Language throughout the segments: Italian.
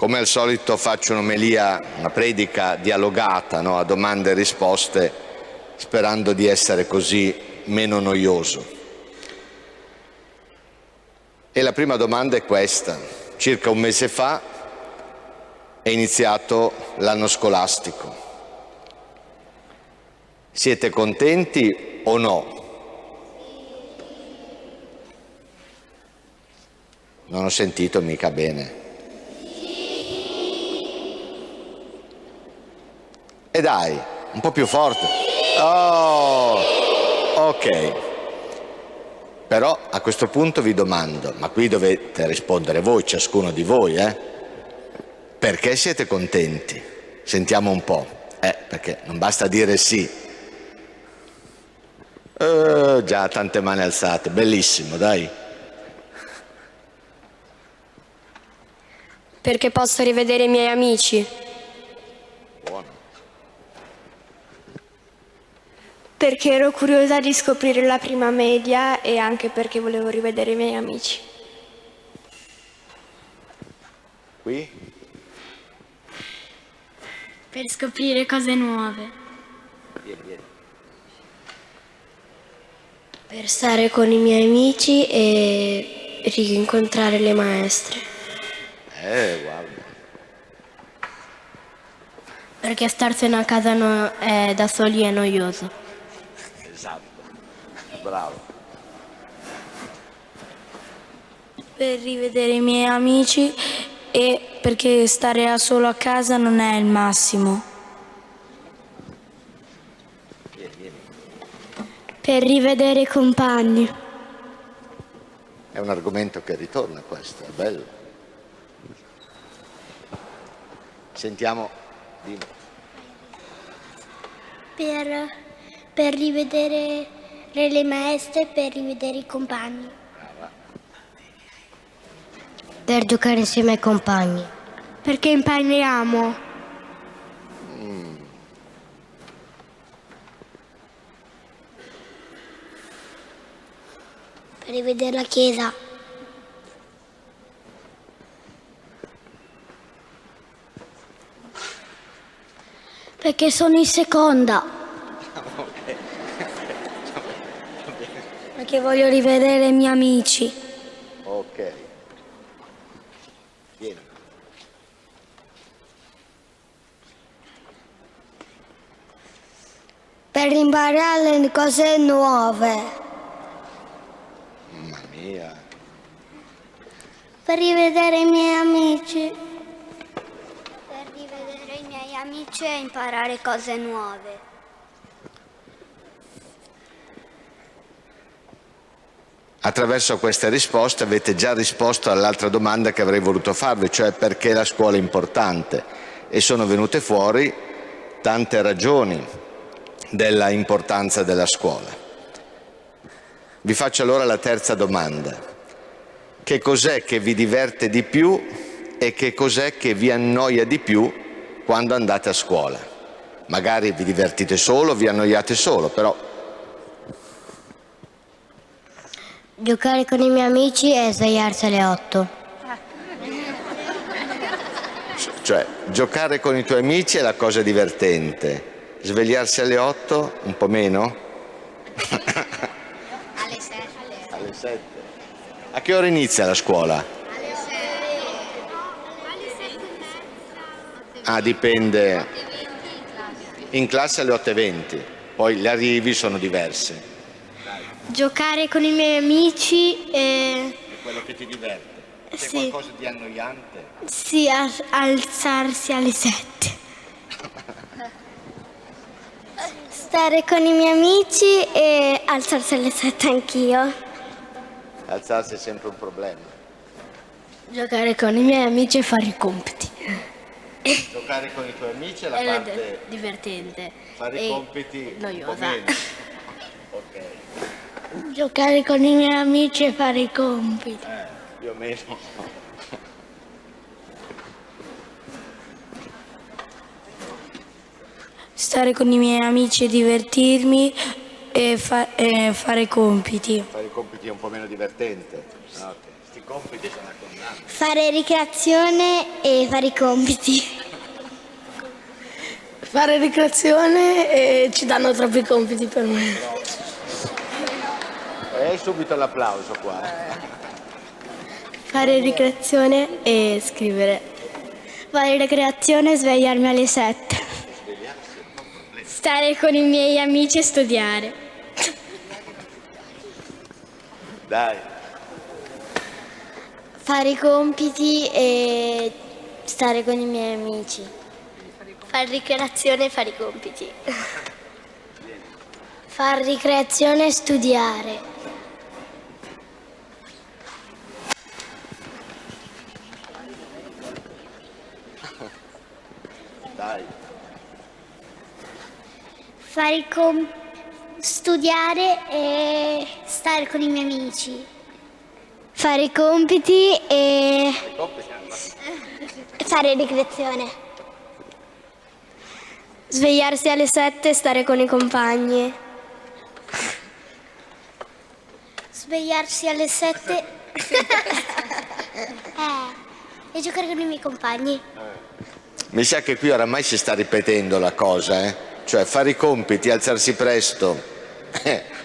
Come al solito faccio un'omelia, una predica dialogata, no? A domande e risposte, sperando di essere così meno noioso. E la prima domanda è questa. Circa un mese fa è iniziato l'anno scolastico. Siete contenti o no? Non ho sentito mica bene. E dai, un po' più forte. Oh, ok. Però a questo punto vi domando, ma qui dovete rispondere voi, ciascuno di voi, Perché siete contenti? Sentiamo un po'. Perché non basta dire sì. Già, tante mani alzate, bellissimo, dai. Perché posso rivedere i miei amici. Buono. Perché ero curiosa di scoprire la prima media e anche perché volevo rivedere i miei amici. Qui? Per scoprire cose nuove. Vieni. Per stare con i miei amici e rincontrare le maestre. Guarda. Perché starsene a casa da soli è noioso. Esatto. Bravo. Per rivedere i miei amici e perché stare solo a casa non è il massimo. Vieni. Per rivedere i compagni. È un argomento che ritorna questo, è bello. Sentiamo. Per rivedere le maestre, per rivedere i compagni. Per giocare insieme ai compagni. Perché impariamo. Per rivedere la chiesa. Perché sono in seconda. Perché voglio rivedere i miei amici. Ok. Vieni. Per imparare le cose nuove. Mamma mia. Per rivedere i miei amici. Per rivedere i miei amici e imparare cose nuove. Attraverso queste risposte avete già risposto all'altra domanda che avrei voluto farvi, cioè perché la scuola è importante, e sono venute fuori tante ragioni della importanza della scuola. Vi faccio allora la terza domanda. Che cos'è che vi diverte di più e che cos'è che vi annoia di più quando andate a scuola? Magari vi divertite solo, vi annoiate solo, però... Giocare con i miei amici e svegliarsi alle 8. Cioè, giocare con i tuoi amici è la cosa divertente. Svegliarsi alle 8, un po' meno? Alle 7. Alle 7. A che ora inizia la scuola? Alle 6. Alle 7. Ah, dipende. In classe alle 8:20, poi gli arrivi sono diversi. Giocare con i miei amici e... È quello che ti diverte. C'è Sì. qualcosa di annoiante? Sì, alzarsi alle 7. Stare con i miei amici e alzarsi alle 7 anch'io. Alzarsi è sempre un problema. Giocare con i miei amici e fare i compiti. Giocare con i tuoi amici è la parte... divertente. Fare i compiti noiosa. un po' meno. Ok. Giocare con i miei amici e fare i compiti. Più o meno. Stare con i miei amici e divertirmi e fare i compiti. Fare i compiti è un po' meno divertente. Ok. Sti Fare ricreazione e fare i compiti. Fare ricreazione e ci danno troppi compiti per me. E subito l'applauso qua. Fare ricreazione e scrivere. Fare ricreazione e svegliarmi alle 7. Stare con i miei amici e studiare. Dai. Fare i compiti e stare con i miei amici. Fare ricreazione e fare i compiti. Fare ricreazione e studiare. Dai. Studiare e stare con i miei amici. Fare i compiti e fare ricreazione. Svegliarsi alle 7 e stare con i compagni. Svegliarsi alle 7 e giocare con i miei compagni. Mi sa che qui oramai si sta ripetendo la cosa, eh? Cioè fare i compiti, alzarsi presto,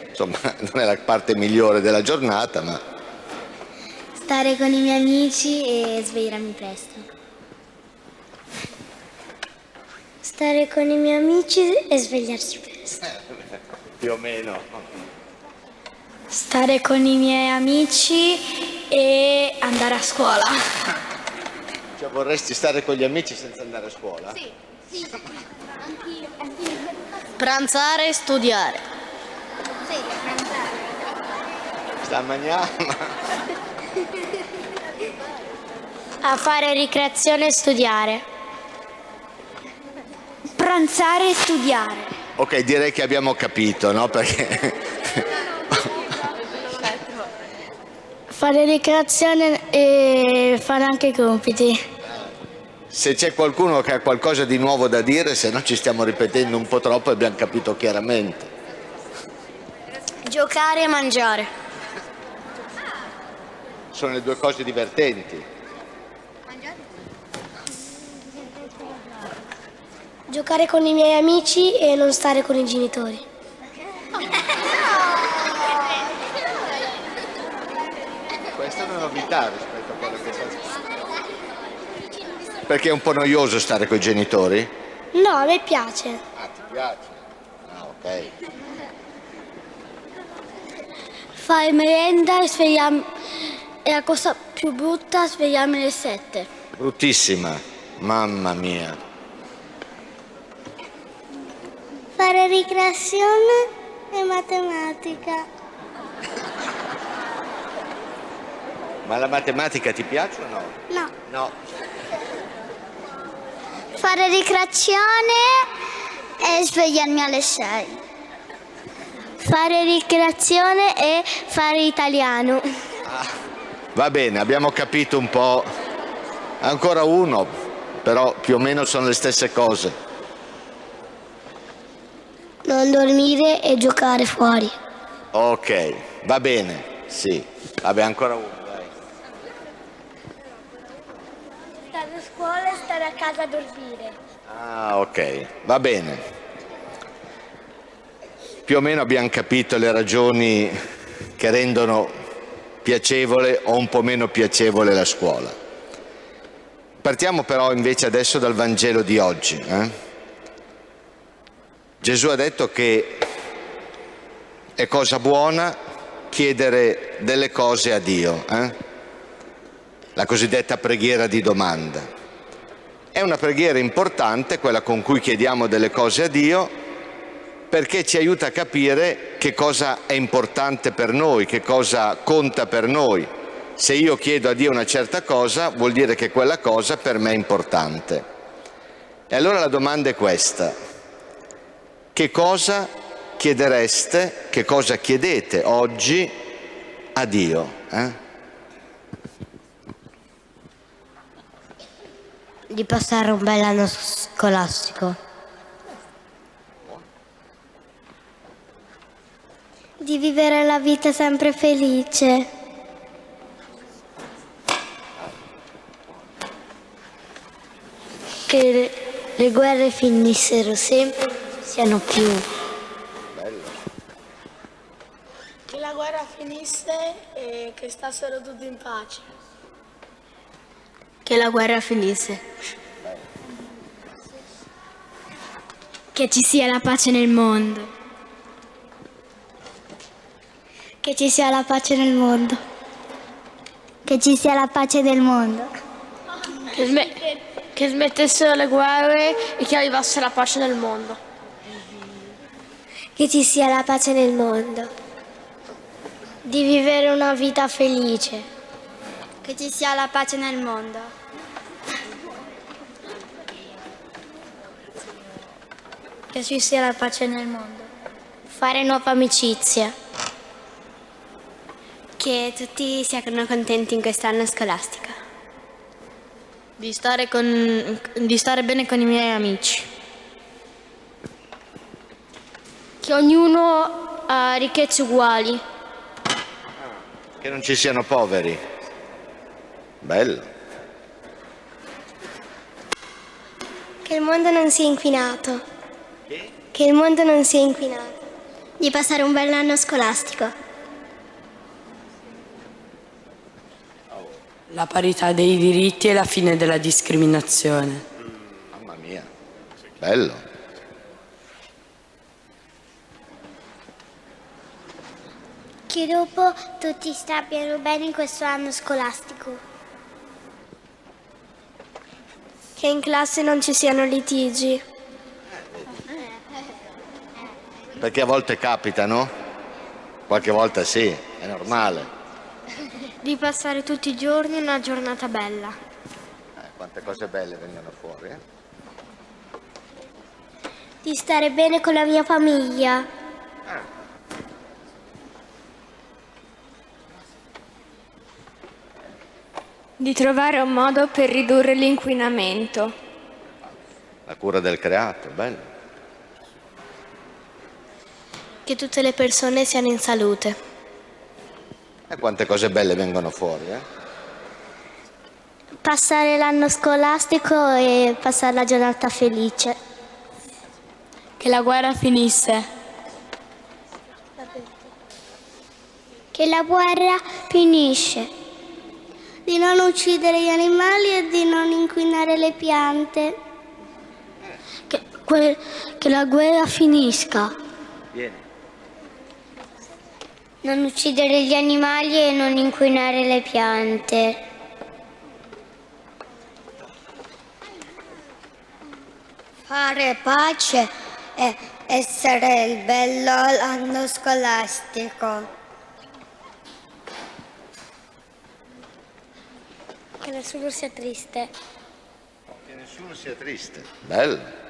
insomma non è la parte migliore della giornata, ma Stare con i miei amici e svegliarmi presto. Stare con i miei amici e svegliarsi presto. più o meno. Stare con i miei amici e andare a scuola. Cioè vorresti stare con gli amici senza andare a scuola? Sì. Pranzare e studiare. Sì, pranzare. Sta a mangiare. A fare ricreazione e studiare. Pranzare e studiare. Ok, direi che abbiamo capito, no? Perché Fare ricreazione e fare anche i compiti. se c'è qualcuno che ha qualcosa di nuovo da dire, se no ci stiamo ripetendo un po' troppo e abbiamo capito chiaramente. Giocare e mangiare. Sono le due cose divertenti. Giocare con i miei amici e non stare con i genitori. Questa è una novità rispetto a quello che sta scritto. Perché è un po' noioso stare con i genitori? No, a me piace. Ah, ti piace? Ah, ok. Fare merenda e svegliarmi. È la cosa più brutta svegliarmi alle 7. Bruttissima, mamma mia. Fare ricreazione e matematica. Ma la matematica ti piace o no? No. No. Fare ricreazione e svegliarmi alle 6. Fare ricreazione e fare italiano. Va bene, abbiamo capito un po'. Ancora uno, però più o meno sono le stesse cose. Non dormire e giocare fuori. Ok, va bene, sì. Vabbè, ancora uno, dai. Stare a scuola e stare a casa a dormire. Ah, ok, va bene. Più o meno abbiamo capito le ragioni che rendono piacevole o un po' meno piacevole la scuola. Partiamo però invece adesso dal Vangelo di oggi. Gesù ha detto che è cosa buona chiedere delle cose a Dio, la cosiddetta preghiera di domanda. È una preghiera importante, quella con cui chiediamo delle cose a Dio, perché ci aiuta a capire che cosa è importante per noi, che cosa conta per noi. Se io chiedo a Dio una certa cosa, vuol dire che quella cosa per me è importante. E allora la domanda è questa: che cosa chiedereste, che cosa chiedete oggi a Dio? Di passare un bel anno scolastico. Di vivere la vita sempre felice. Che le guerre finissero sempre e non ci siano più. Che la guerra finisse e che stassero tutti in pace. Che la guerra finisse. Che ci sia la pace nel mondo. Che ci sia la pace nel mondo. Che ci sia la pace nel mondo. Che smettessero le guerre e che arrivasse la pace nel mondo. Che ci sia la pace nel mondo. Di vivere una vita felice. Che ci sia la pace nel mondo. Che ci sia la pace nel mondo. Fare nuova amicizia. Che tutti siano contenti in quest'anno scolastico. Di stare bene con i miei amici. Che ognuno ha ricchezze uguali. Che non ci siano poveri. Bello. Che il mondo non sia inquinato. Che il mondo non sia inquinato. Di passare un bel anno scolastico. La parità dei diritti e la fine della discriminazione. Mamma mia. Bello. Che dopo tutti stiano bene in questo anno scolastico. Che in classe non ci siano litigi. Perché a volte capitano, qualche volta sì, è normale. Di passare tutti i giorni una giornata bella. Quante cose belle vengono fuori, Di stare bene con la mia famiglia. Di trovare un modo per ridurre l'inquinamento. La cura del creato, bello. Che tutte le persone siano in salute. E quante cose belle vengono fuori, Passare l'anno scolastico e passare la giornata felice. Che la guerra finisse. Che la guerra finisce. Di non uccidere gli animali e di non inquinare le piante. Che la guerra finisca. Vieni. Non uccidere gli animali e non inquinare le piante. Fare pace e essere il bello l'anno scolastico. Che nessuno sia triste. Che nessuno sia triste. Bello.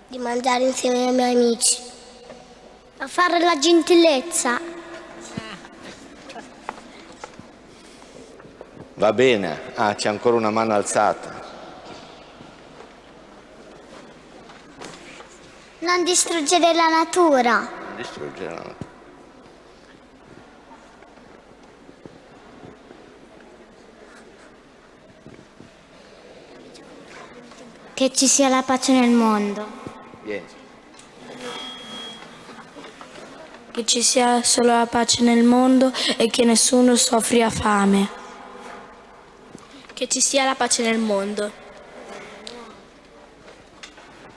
Di mangiare insieme ai miei amici. A fare la gentilezza. Va bene. Ah, c'è ancora una mano alzata. Non distruggere la natura. Non distruggere la natura. Che ci sia la pace nel mondo. Vieni. Che ci sia solo la pace nel mondo e che nessuno soffria fame. Che ci sia la pace nel mondo.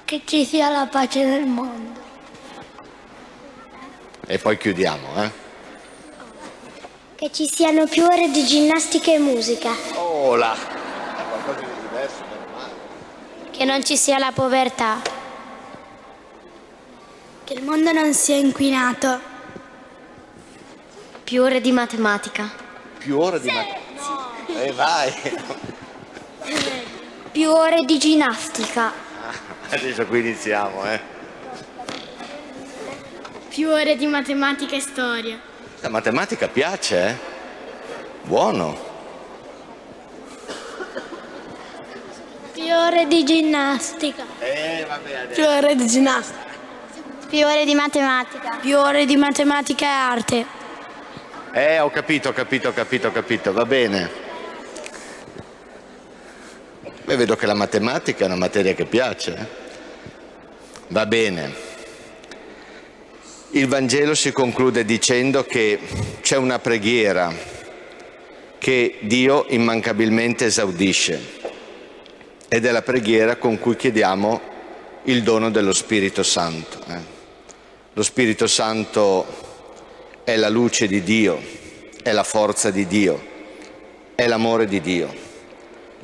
Che ci sia la pace nel mondo. E poi chiudiamo, Che ci siano più ore di ginnastica e musica. Oh là! È qualcosa di diverso, normale. Che non ci sia la povertà. Che il mondo non sia inquinato. Più ore di matematica. Più ore di matematica. Vai! Più ore di ginnastica. Adesso qui iniziamo, Più ore di matematica e storia. La matematica piace, Buono. Più ore di ginnastica. Vabbè, adesso. Più ore di ginnastica. Più ore di matematica. Più ore di matematica e arte. Ho capito, va bene. Beh, vedo che la matematica è una materia che piace. Va bene. Il Vangelo si conclude dicendo che c'è una preghiera che Dio immancabilmente esaudisce ed è la preghiera con cui chiediamo il dono dello Spirito Santo. Lo Spirito Santo è la luce di Dio, è la forza di Dio, è l'amore di Dio.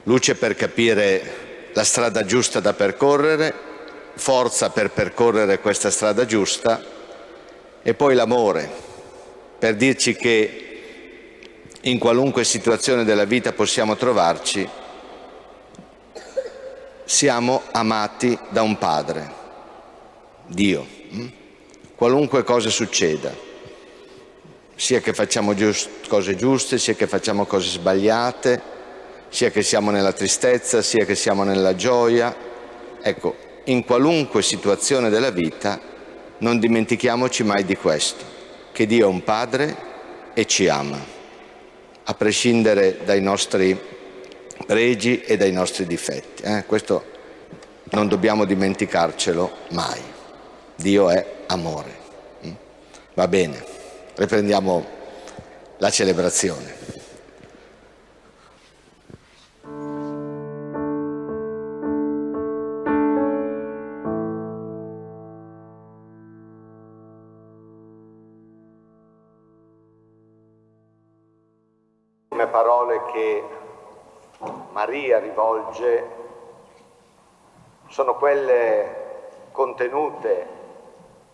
Luce per capire la strada giusta da percorrere, forza per percorrere questa strada giusta e poi l'amore per dirci che in qualunque situazione della vita possiamo trovarci, siamo amati da un Padre, Dio. Qualunque cosa succeda, sia che facciamo cose giuste, sia che facciamo cose sbagliate, sia che siamo nella tristezza, sia che siamo nella gioia. Ecco, in qualunque situazione della vita non dimentichiamoci mai di questo, che Dio è un Padre e ci ama, a prescindere dai nostri pregi e dai nostri difetti. Questo non dobbiamo dimenticarcelo mai. Dio è amore. Va bene. Riprendiamo la celebrazione. Le parole che Maria rivolge sono quelle contenute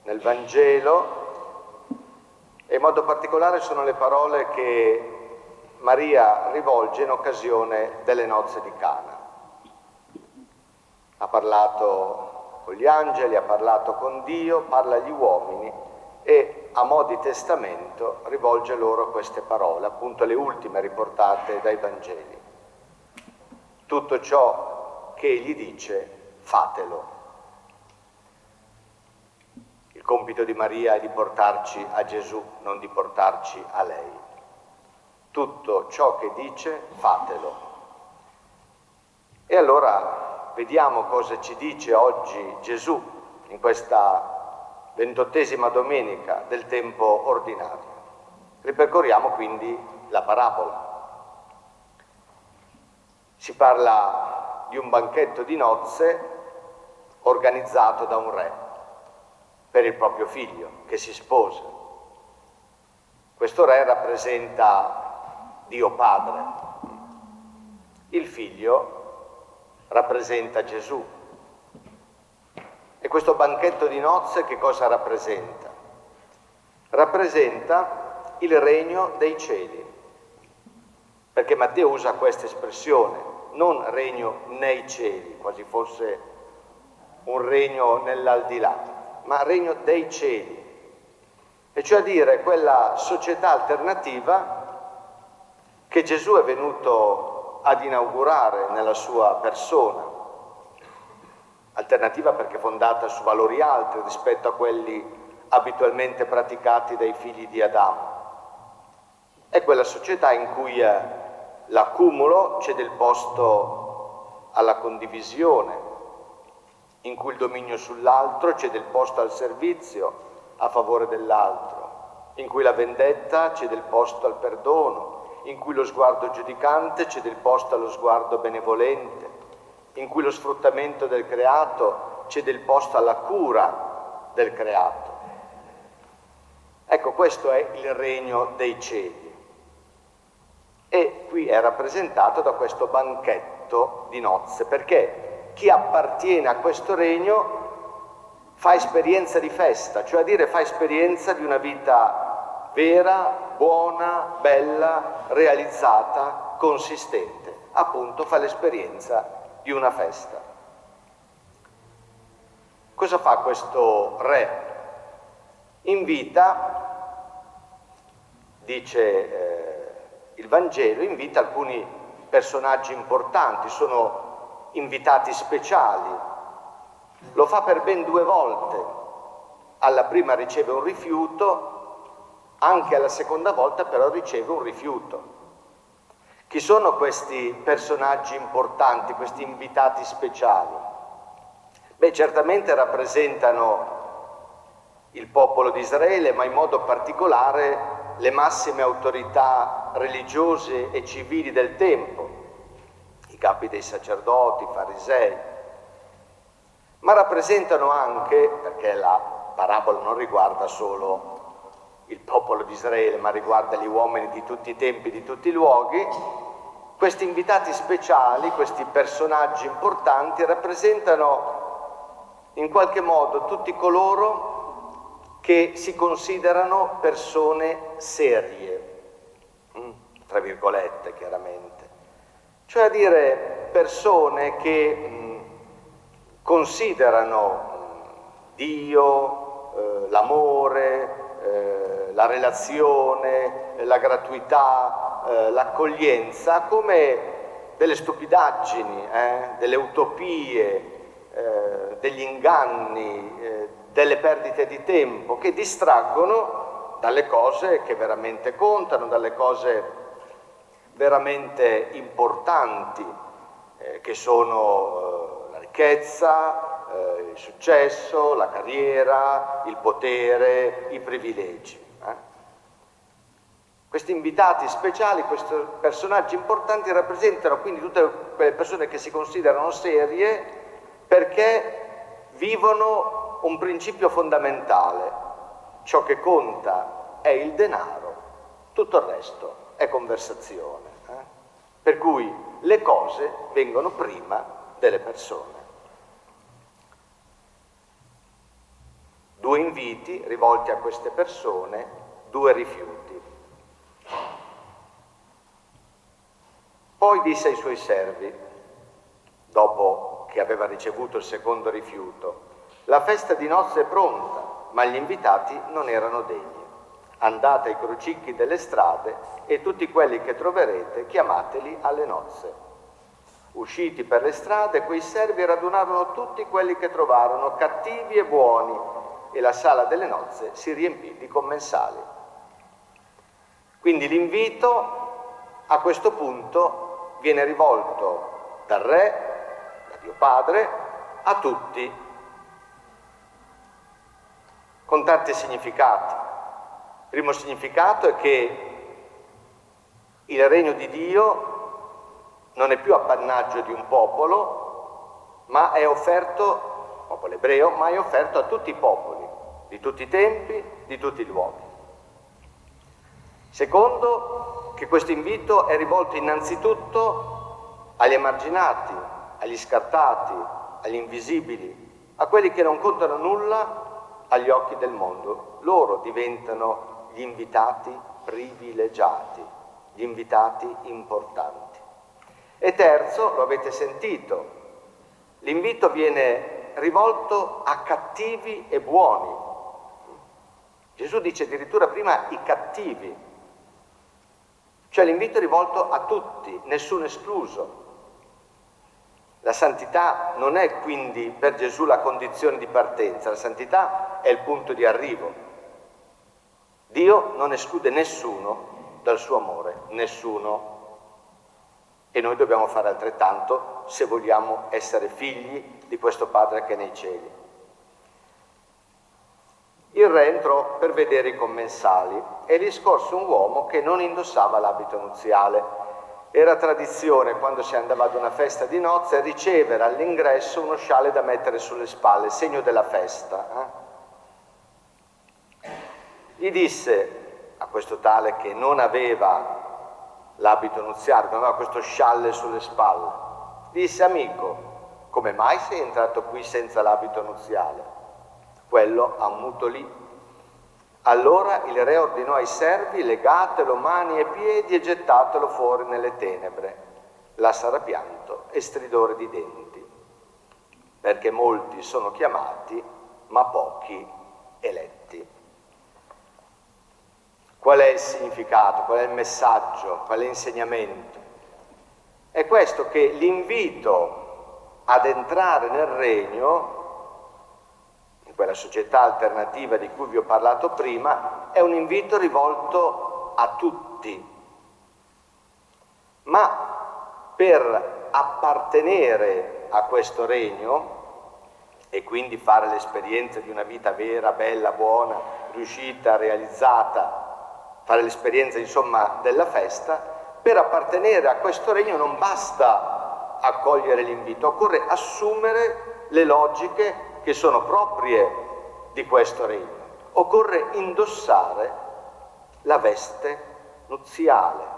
nel Vangelo. E in modo particolare sono le parole che Maria rivolge in occasione delle nozze di Cana. Ha parlato con gli angeli, ha parlato con Dio, parla agli uomini e a mo' di testamento rivolge loro queste parole, appunto le ultime riportate dai Vangeli. Tutto ciò che egli dice, fatelo. Il compito di Maria è di portarci a Gesù, non di portarci a lei. Tutto ciò che dice, fatelo. E allora vediamo cosa ci dice oggi Gesù in questa 28ª domenica del tempo ordinario. Ripercorriamo quindi la parabola. Si parla di un banchetto di nozze organizzato da un re per il proprio figlio che si sposa. Questo re rappresenta Dio Padre, il figlio rappresenta Gesù. E questo banchetto di nozze che cosa rappresenta? Rappresenta il regno dei cieli, perché Matteo usa questa espressione, non regno nei cieli, quasi fosse un regno nell'aldilà, ma regno dei cieli, e cioè a dire quella società alternativa che Gesù è venuto ad inaugurare nella sua persona, alternativa perché fondata su valori alti rispetto a quelli abitualmente praticati dai figli di Adamo. È quella società in cui l'accumulo cede il posto alla condivisione, in cui il dominio sull'altro cede il posto al servizio a favore dell'altro, in cui la vendetta cede il posto al perdono, in cui lo sguardo giudicante cede il posto allo sguardo benevolente, in cui lo sfruttamento del creato cede il posto alla cura del creato. Ecco, questo è il regno dei cieli. E qui è rappresentato da questo banchetto di nozze, perché chi appartiene a questo regno fa esperienza di festa, cioè a dire fa esperienza di una vita vera, buona, bella, realizzata, consistente. Appunto fa l'esperienza di una festa. Cosa fa questo re? Invita, dice il Vangelo, invita alcuni personaggi importanti, sono invitati speciali. Lo fa per ben 2 volte. Alla prima riceve un rifiuto Anche alla seconda volta però riceve un rifiuto. Chi sono questi personaggi importanti, questi invitati speciali? Beh, certamente rappresentano il popolo di Israele, ma in modo particolare le massime autorità religiose e civili del tempo, i capi dei sacerdoti, i farisei, ma rappresentano anche, perché la parabola non riguarda solo il popolo di Israele, ma riguarda gli uomini di tutti i tempi, di tutti i luoghi, questi invitati speciali, questi personaggi importanti rappresentano in qualche modo tutti coloro che si considerano persone serie, tra virgolette chiaramente, cioè a dire persone che considerano Dio, l'amore, la relazione, la gratuità, l'accoglienza come delle stupidaggini, delle utopie, degli inganni, delle perdite di tempo che distraggono dalle cose che veramente contano, dalle cose veramente importanti, che sono la ricchezza, il successo, la carriera, il potere, i privilegi. Questi invitati speciali, questi personaggi importanti rappresentano quindi tutte quelle persone che si considerano serie perché vivono un principio fondamentale: ciò che conta è il denaro, tutto il resto è conversazione. Per cui le cose vengono prima delle persone. 2 inviti rivolti a queste persone, 2 rifiuti. Poi disse ai suoi servi, dopo che aveva ricevuto il secondo rifiuto: la festa di nozze è pronta, ma gli invitati non erano degni. Andate ai crocicchi delle strade e tutti quelli che troverete chiamateli alle nozze. Usciti per le strade, quei servi radunarono tutti quelli che trovarono, cattivi e buoni, e la sala delle nozze si riempì di commensali. Quindi l'invito a questo punto viene rivolto dal Re, da Dio Padre, a tutti, con tanti significati. Il primo significato è che il regno di Dio non è più appannaggio di un popolo, ma è offerto, popolo ebreo, ma è offerto a tutti i popoli, di tutti i tempi, di tutti i luoghi. Secondo, che questo invito è rivolto innanzitutto agli emarginati, agli scartati, agli invisibili, a quelli che non contano nulla agli occhi del mondo. Loro diventano gli invitati privilegiati, gli invitati importanti. E terzo, lo avete sentito, l'invito viene rivolto a cattivi e buoni. Gesù dice addirittura prima i cattivi, cioè l'invito è rivolto a tutti, nessuno escluso. La santità non è quindi per Gesù la condizione di partenza, la santità è il punto di arrivo. Dio non esclude nessuno dal suo amore, nessuno. E noi dobbiamo fare altrettanto se vogliamo essere figli di questo Padre che è nei cieli. Il re entrò per vedere i commensali e gli scorse un uomo che non indossava l'abito nuziale. Era tradizione, quando si andava ad una festa di nozze, ricevere all'ingresso uno scialle da mettere sulle spalle, segno della festa. Gli disse a questo tale che non aveva l'abito nuziale, non aveva questo scialle sulle spalle, disse: amico, come mai sei entrato qui senza l'abito nuziale? Quello ammutolì. Allora il re ordinò ai servi: legatelo mani e piedi e gettatelo fuori nelle tenebre. Là sarà pianto e stridore di denti, perché molti sono chiamati, ma pochi eletti. Qual è il significato? Qual è il messaggio? Qual è l'insegnamento? È questo, che l'invito ad entrare nel regno, quella società alternativa di cui vi ho parlato prima, è un invito rivolto a tutti. Ma per appartenere a questo regno e quindi fare l'esperienza di una vita vera, bella, buona, riuscita, realizzata, fare l'esperienza insomma della festa, per appartenere a questo regno non basta accogliere l'invito, occorre assumere le logiche che sono proprie di questo regno, occorre indossare la veste nuziale.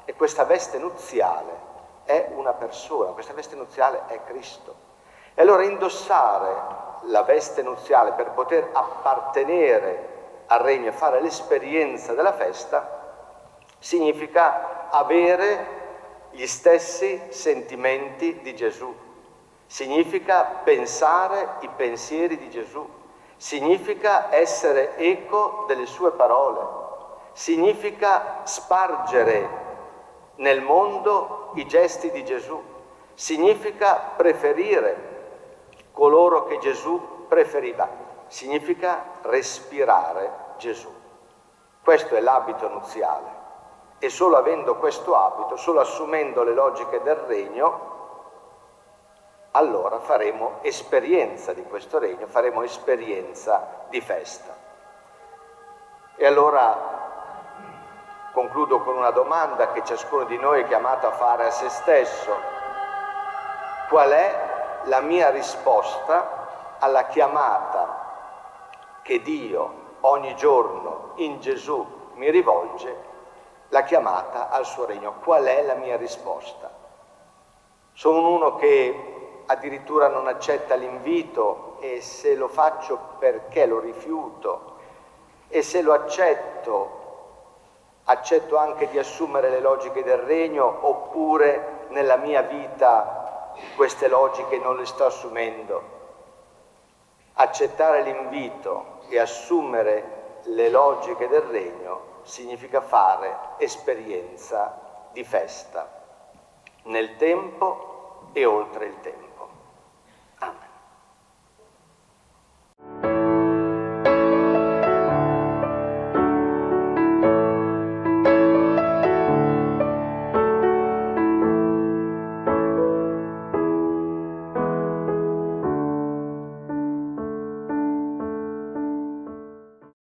E questa veste nuziale è una persona, questa veste nuziale è Cristo. E allora indossare la veste nuziale per poter appartenere al regno e fare l'esperienza della festa significa avere gli stessi sentimenti di Gesù, significa pensare i pensieri di Gesù, significa essere eco delle sue parole, significa spargere nel mondo i gesti di Gesù, significa preferire coloro che Gesù preferiva, significa respirare Gesù. Questo è l'abito nuziale e solo avendo questo abito, solo assumendo le logiche del regno, allora faremo esperienza di questo regno, faremo esperienza di festa. E allora concludo con una domanda che ciascuno di noi è chiamato a fare a se stesso. Qual è la mia risposta alla chiamata che Dio ogni giorno in Gesù mi rivolge, la chiamata al suo regno? Qual è la mia risposta? Sono uno che addirittura non accetta l'invito e se lo faccio perché lo rifiuto e se lo accetto anche di assumere le logiche del regno, oppure nella mia vita queste logiche non le sto assumendo. Accettare l'invito e assumere le logiche del regno significa fare esperienza di festa nel tempo e oltre il tempo.